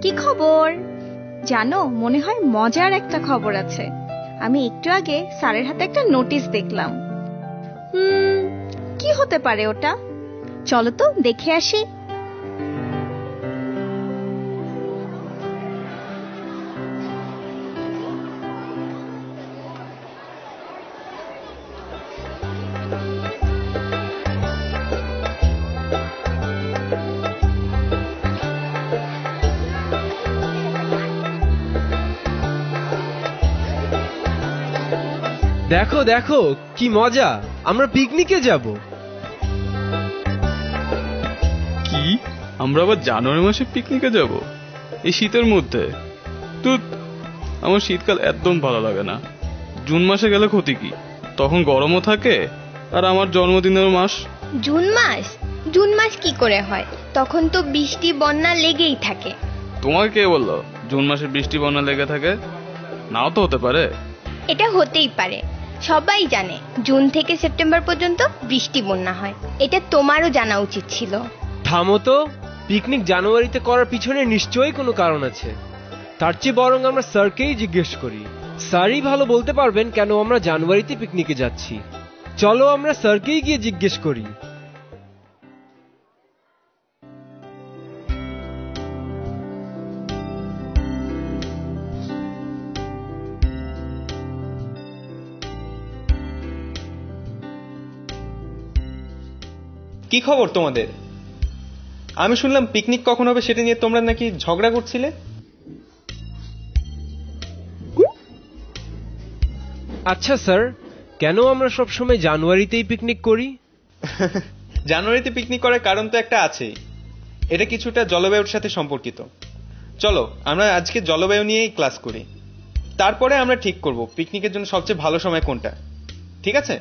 কি খবর? জানো, মনে হয় মজার একটা খবর আছে। আমি একটু আগে স্যারের হাতে একটা নোটিশ দেখলাম। কি হতে পারে ওটা? চলো তো দেখে আসি। দেখো দেখো কি মজা, আমরা পিকনিকে যাব। কি, আমরা আবার জানুয়ারি মাসে পিকনিকে যাব এই শীতের মধ্যে? তো আমার শীতকাল একদম ভালো লাগে না। জুন মাসে গেলে ক্ষতি কি? তখন গরমও থাকে আর আমার জন্মদিনের মাস। জুন মাস কি করে হয়? তখন তো বৃষ্টি বন্যা লেগেই থাকে। তোমাকে কে বললো জুন মাসে বৃষ্টি বন্যা লেগে থাকে? নাও তো হতে পারে। এটা হতেই পারে, সবাই জানে জুন থেকে সেপ্টেম্বর পর্যন্ত বৃষ্টি বন্যা হয়। এটা তোমারও জানা উচিত ছিল। থামো তো, পিকনিক জানুয়ারিতে করার পিছনে নিশ্চয়ই কোনো কারণ আছে। তার চেয়ে বরং আমরা স্যারকেই জিজ্ঞেস করি। স্যারই ভালো বলতে পারবেন কেন আমরা জানুয়ারিতে পিকনিকে যাচ্ছি। চলো আমরা স্যারকেই গিয়ে জিজ্ঞেস করি। কি খবর তোমাদের? আমি শুনলাম পিকনিক কখন হবে সেটা নিয়ে তোমরা নাকি ঝগড়া করছিলে। আচ্ছা স্যার, কেন আমরা সবসময় জানুয়ারিতেই পিকনিক করি? জানুয়ারিতে পিকনিক করার কারণ তো একটা আছেই। এটা কিছুটা জলবায়ুর সাথে সম্পর্কিত। চলো আমরা আজকে জলবায়ু নিয়েই ক্লাস করি, তারপরে আমরা ঠিক করব পিকনিকের জন্য সবচেয়ে ভালো সময় কোনটা। ঠিক আছে?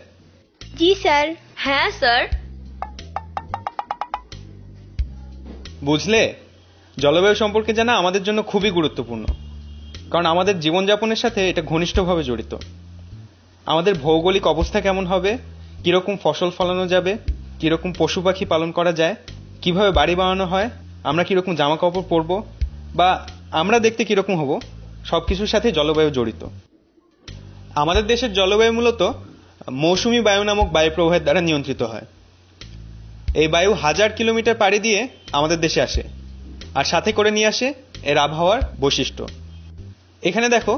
জি স্যার। হ্যাঁ স্যার। বুঝলে, জলবায়ু সম্পর্কে জানা আমাদের জন্য খুবই গুরুত্বপূর্ণ, কারণ আমাদের জীবনযাপনের সাথে এটা ঘনিষ্ঠভাবে জড়িত। আমাদের ভৌগোলিক অবস্থা কেমন হবে, কিরকম ফসল ফলানো যাবে, কিরকম পশু পাখি পালন করা যায়, কিভাবে বাড়ি বানানো হয়, আমরা কিরকম জামা কাপড় পরবো, বা আমরা দেখতে কিরকম হব, সবকিছুর সাথে জলবায়ু জড়িত। আমাদের দেশের জলবায়ু মূলত মৌসুমী বায়ু নামক বায়ু প্রবাহের দ্বারা নিয়ন্ত্রিত হয়। এই বায়ু 1000 কিলোমিটার পাড়ি দিয়ে আমাদের দেশে আসে আর সাথে করে নিয়ে আসে এর আবহাওয়ার বৈশিষ্ট্য। এখানে দেখো,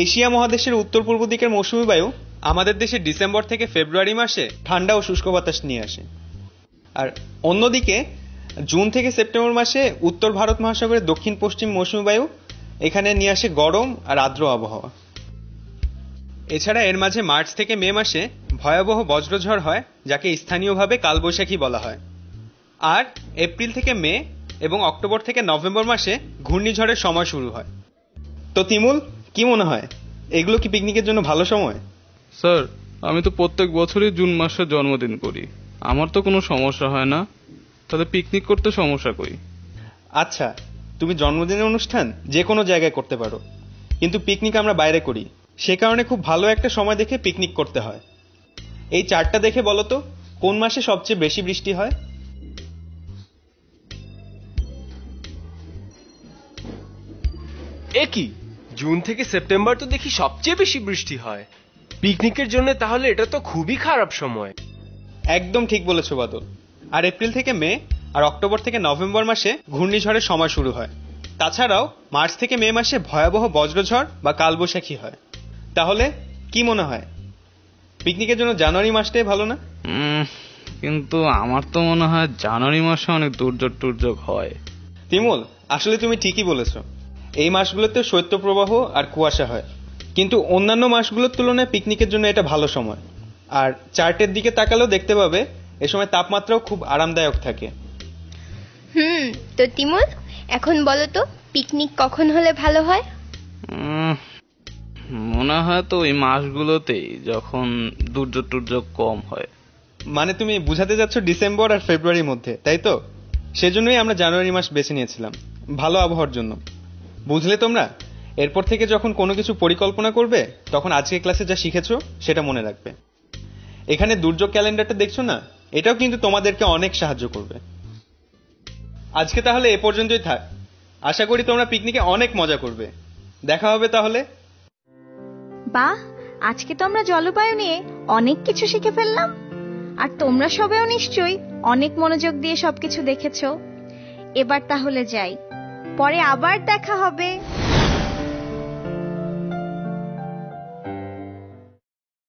এশিয়া মহাদেশের উত্তর পূর্ব দিকের মৌসুমী বায়ু আমাদের দেশে ডিসেম্বর থেকে ফেব্রুয়ারি মাসে ঠান্ডা ও শুষ্ক বাতাস নিয়ে আসে। আর অন্যদিকে জুন থেকে সেপ্টেম্বর মাসে উত্তর ভারত মহাসাগরের দক্ষিণ পশ্চিম মৌসুমী বায়ু এখানে নিয়ে আসে গরম আর আর্দ্র আবহাওয়া। এছাড়া এর মাঝে মার্চ থেকে মে মাসে ভয়াবহ বজ্রঝড় হয়, যাকে স্থানীয়ভাবে কালবৈশাখী বলা হয়। আর এপ্রিল থেকে মে এবং অক্টোবর থেকে নভেম্বর মাসে ঘূর্ণিঝড়ের সময় শুরু হয়। তো তিমুল, কি মনে হয়, এগুলো কি পিকনিকের জন্য ভালো সময়? স্যার, আমি তো প্রত্যেক বছরই জুন মাসে জন্মদিন করি, আমার তো কোনো সমস্যা হয় না, তাহলে পিকনিক করতে সমস্যা করি? আচ্ছা, তুমি জন্মদিনের অনুষ্ঠান যে কোনো জায়গায় করতে পারো, কিন্তু পিকনিক আমরা বাইরে করি, সে কারণে খুব ভালো একটা সময় দেখে পিকনিক করতে হয়। এই চার্টটা দেখে বলো তো, কোন মাসে সবচেয়ে বেশি বৃষ্টি হয়? একই, জুন থেকে সেপ্টেম্বর তো দেখি সবচেয়ে বেশি বৃষ্টি হয়। পিকনিকের জন্য তাহলে এটা তো খুবই খারাপ সময়। একদম ঠিক বলেছো বাদল। আর এপ্রিল থেকে মে আর অক্টোবর থেকে নভেম্বর মাসে ঘূর্ণিঝড়ের সময় শুরু হয়। তাছাড়াও মার্চ থেকে মে মাসে ভয়াবহ বজ্রঝড় বা কালবৈশাখী হয়। তাহলে কি মনে হয়, পিকনিকের জন্য জানুয়ারি মাসটাই ভালো না? কিন্তু আমার তো মনে হয় জানুয়ারি মাসে অনেক দুর্যোগ হয়। তিমুল, আসলে তুমি ঠিকই বলেছো। এই মাসগুলোতে শৈত্যপ্রবাহ আর কুয়াশা হয়, কিন্তু অন্যান্য মাসগুলোর তুলনায় পিকনিকের জন্য এটা ভালো সময়। আর চার্টের দিকে তাকালেও দেখতে পাবে এ সময় তাপমাত্রাও খুব আরামদায়ক থাকে। তো তিমুল, এখন বলো তো পিকনিক কখন হলে ভালো হয়? মনে হয় তো ওই মাসগুলোতেই, যখন দুর্যোগ কম হয়। মানে তুমি বুঝাতে যাচ্ছ ডিসেম্বর আর ফেব্রুয়ারির মধ্যে, তাই তো? সেজন্যই আমরা জানুয়ারি মাস বেছে নিয়েছিলাম, ভালো আবহাওয়ার জন্য। বুঝলে তোমরা, এরপর থেকে যখন কোনো কিছু পরিকল্পনা করবে তখন আজকে ক্লাসে যা শিখেছো সেটা মনে রাখবে। এখানে দুর্যোগ ক্যালেন্ডারটা দেখছো না, এটাও কিন্তু তোমাদেরকে অনেক সাহায্য করবে। আজকে তাহলে এ পর্যন্তই থাক। আশা করি তোমরা পিকনিকে অনেক মজা করবে। দেখা হবে তাহলে। বাহ, আজকে তো আমরা জলবায়ু নিয়ে অনেক কিছু শিখে ফেললাম। আর তোমরা সবাইও নিশ্চয়ই অনেক মনোযোগ দিয়ে সবকিছু দেখেছো। এবার তাহলে যাই, পরে আবার দেখা হবে।